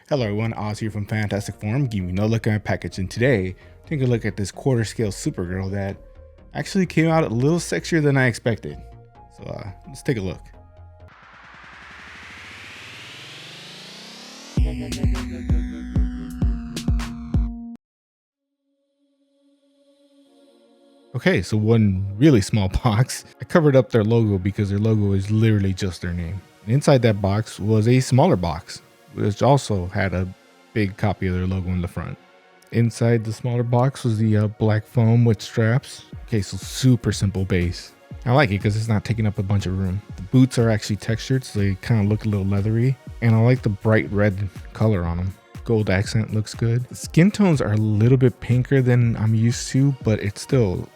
Hello everyone, Oz here from Fantastic Forum, giving you another look at my package, and today, take a look at this quarter scale Supergirl that actually came out a little sexier than I expected. So let's take a look. Okay, so one really small box. I covered up their logo because their logo is literally just their name. And inside that box was a smaller box, which also had a big copy of their logo in the front. Inside the smaller box was the black foam with straps. Okay, so super simple base. I like it because it's not taking up a bunch of room. The boots are actually textured, so they kind of look a little leathery. And I like the bright red color on them. Gold accent looks good. The skin tones are a little bit pinker than I'm used to, but it still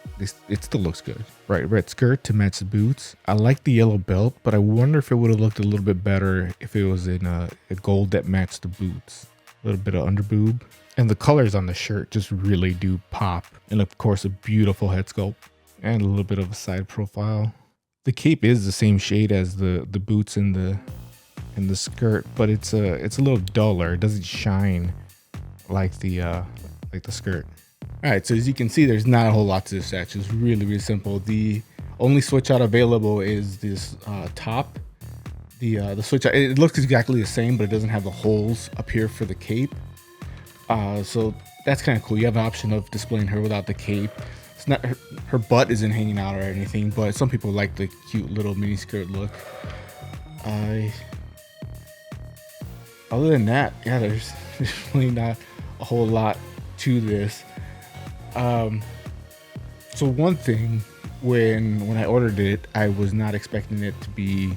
looks good. Bright red skirt to match the boots. I like the yellow belt, but I wonder if it would have looked a little bit better if it was in a gold that matched the boots. A little bit of underboob. And the colors on the shirt just really do pop. And of course, a beautiful head sculpt and a little bit of a side profile. The cape is the same shade as the boots and the skirt, but it's a little duller. It doesn't shine like the skirt. All right, so as you can see, there's not a whole lot to this statue. It's really simple. The only switch out available is this top. The switch out, it looks exactly the same, but it doesn't have the holes up here for the cape. So that's kind of cool. You have an option of displaying her without the cape. It's not her butt isn't hanging out or anything, but some people like the cute little mini skirt look. Other than that, yeah, there's really not a whole lot to this. So one thing, when I ordered it, I was not expecting it to be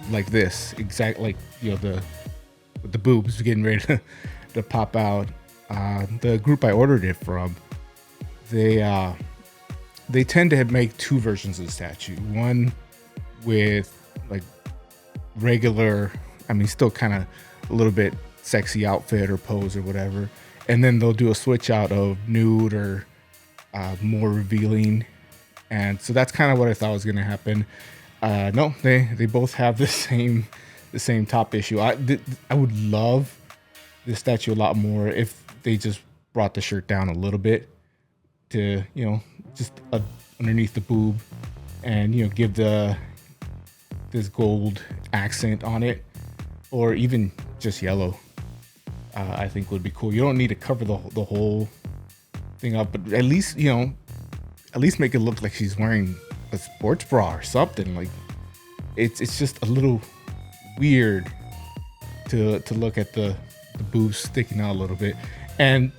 like this, like, you know, the boobs getting ready to pop out. The group I ordered it from, they tend to make two versions of the statue. One with like regular, I mean, still kind of a little bit sexy outfit or pose or whatever, and then they'll do a switch out of nude or more revealing. And so that's kind of what I thought was going to happen. No, they both have the same top issue. I would love this statue a lot more if they just brought the shirt down a little bit to, you know, just underneath the boob, and, you know, give this gold accent on it, or even just yellow. I think would be cool. You don't need to cover the whole thing up, but at least, you know, make it look like she's wearing a sports bra or something. Like, it's just a little weird to look at the boobs sticking out a little bit. And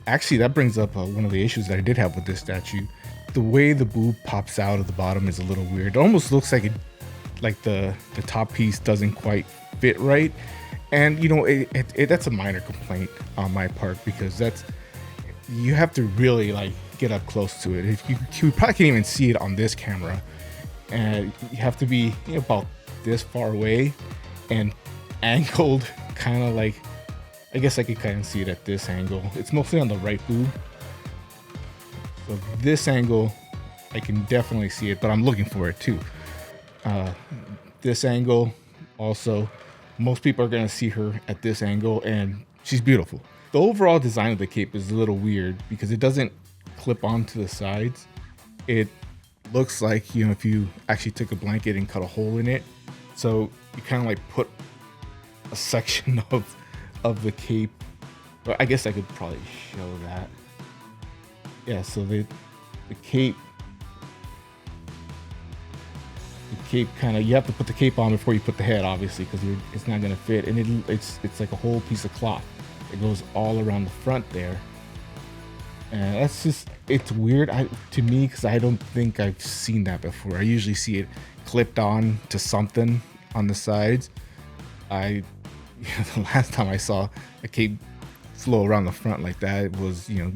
actually, that brings up one of the issues that I did have with this statue. The way the boob pops out of the bottom is a little weird. It almost looks like the top piece doesn't quite fit right. And, you know, that's a minor complaint on my part, because you have to really like get up close to it. If you probably can't even see it on this camera, and you have to be, you know, about this far away and angled, kind of like, I guess I could kind of see it at this angle. It's mostly on the right boob, so this angle I can definitely see it, but I'm looking for it too. This angle also, most people are going to see her at this angle, and she's beautiful. The overall design of the cape is a little weird because it doesn't clip onto the sides. It looks like, you know, if you actually took a blanket and cut a hole in it. So you kind of like put a section of the cape. But I guess I could probably show that. Yeah, so the cape kind of, you have to put the cape on before you put the head, obviously, because it's not going to fit. And it's like a whole piece of cloth. It goes all around the front there. And that's just, it's weird to me, because I don't think I've seen that before. I usually see it clipped on to something on the sides. The last time I saw a cape flow around the front like that, it was, you know,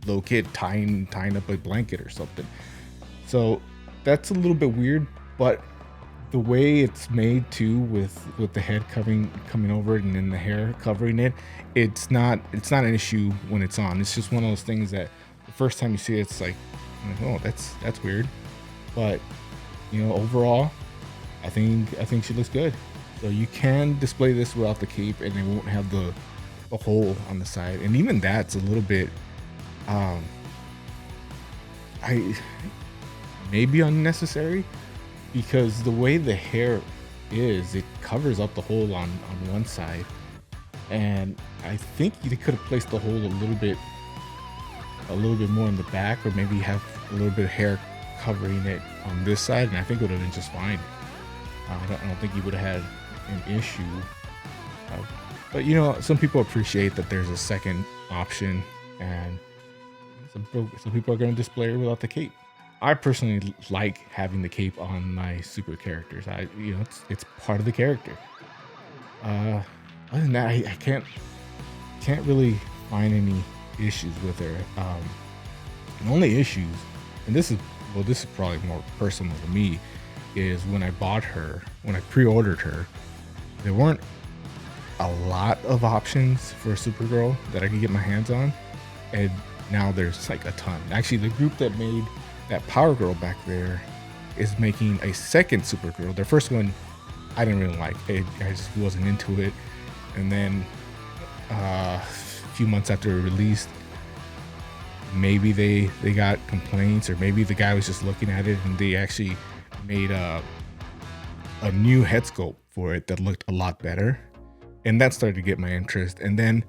little kid tying up a blanket or something. So that's a little bit weird, but the way it's made too, with the head coming over it and then the hair covering it, it's not an issue when it's on. It's just one of those things that the first time you see it, it's like, oh, that's weird. But, you know, overall, I think she looks good. So you can display this without the cape, and it won't have the hole on the side. And even that's a little bit, um, I maybe unnecessary, because the way the hair is, it covers up the hole on one side, and I think you could have placed the hole a little bit more in the back, or maybe have a little bit of hair covering it on this side, and I think it would have been just fine. I don't think you would have had an issue. Uh, but you know, some people appreciate that there's a second option, and some people are going to display it without the cape. I personally like having the cape on my super characters. It's part of the character. Other than that, I can't really find any issues with her. The only issues, and this is probably more personal to me, is when I pre-ordered her, there weren't a lot of options for Supergirl that I could get my hands on, and now there's like a ton. Actually, the group that made that Power Girl back there is making a second Supergirl. Their first one I didn't really like. I just wasn't into it. And then a few months after it released, maybe they got complaints, or maybe the guy was just looking at it and they actually made a new head sculpt for it that looked a lot better, and that started to get my interest. And then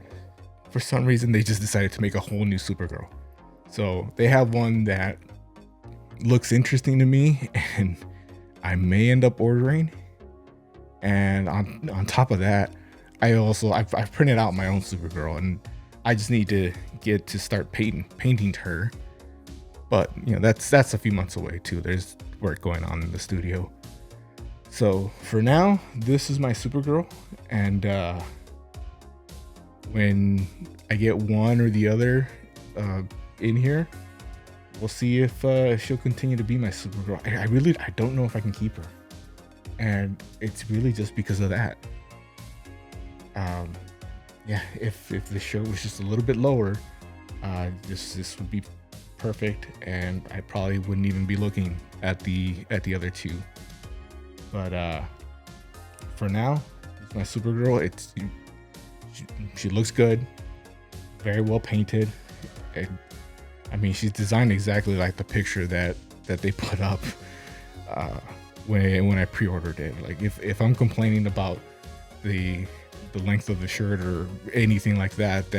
for some reason they just decided to make a whole new Supergirl. So they have one that looks interesting to me, and I may end up ordering. And on top of that, I've printed out my own Supergirl, and I just need to get to start painting her. But you know, that's a few months away too. There's work going on in the studio. So for now, this is my Supergirl, and when I get one or the other in here, we'll see if she'll continue to be my Supergirl. I don't know if I can keep her, and it's really just because of that. Yeah, if the show was just a little bit lower, this would be perfect, and I probably wouldn't even be looking at the other two. But for now, it's my Supergirl. She looks good, very well painted. I mean, she's designed exactly like the picture that they put up when I pre-ordered it. Like if I'm complaining about the length of the shirt or anything like that,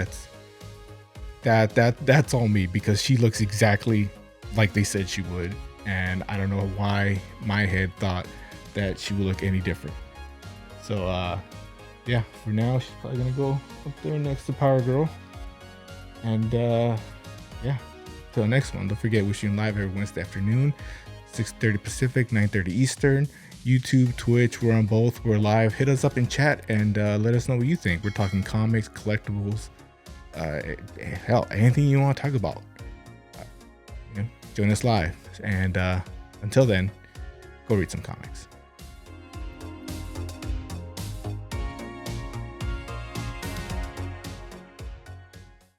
that's all me, because she looks exactly like they said she would, and I don't know why my head thought that she would look any different. So yeah, for now she's probably gonna go up there next to Power Girl, and yeah, till the next one. Don't forget, we're streaming live every Wednesday afternoon, 6:30 Pacific, 9:30 Eastern. YouTube, Twitch, we're on both. We're live. Hit us up in chat and let us know what you think. We're talking comics, collectibles, hell, anything you want to talk about. Join us live. And until then, go read some comics.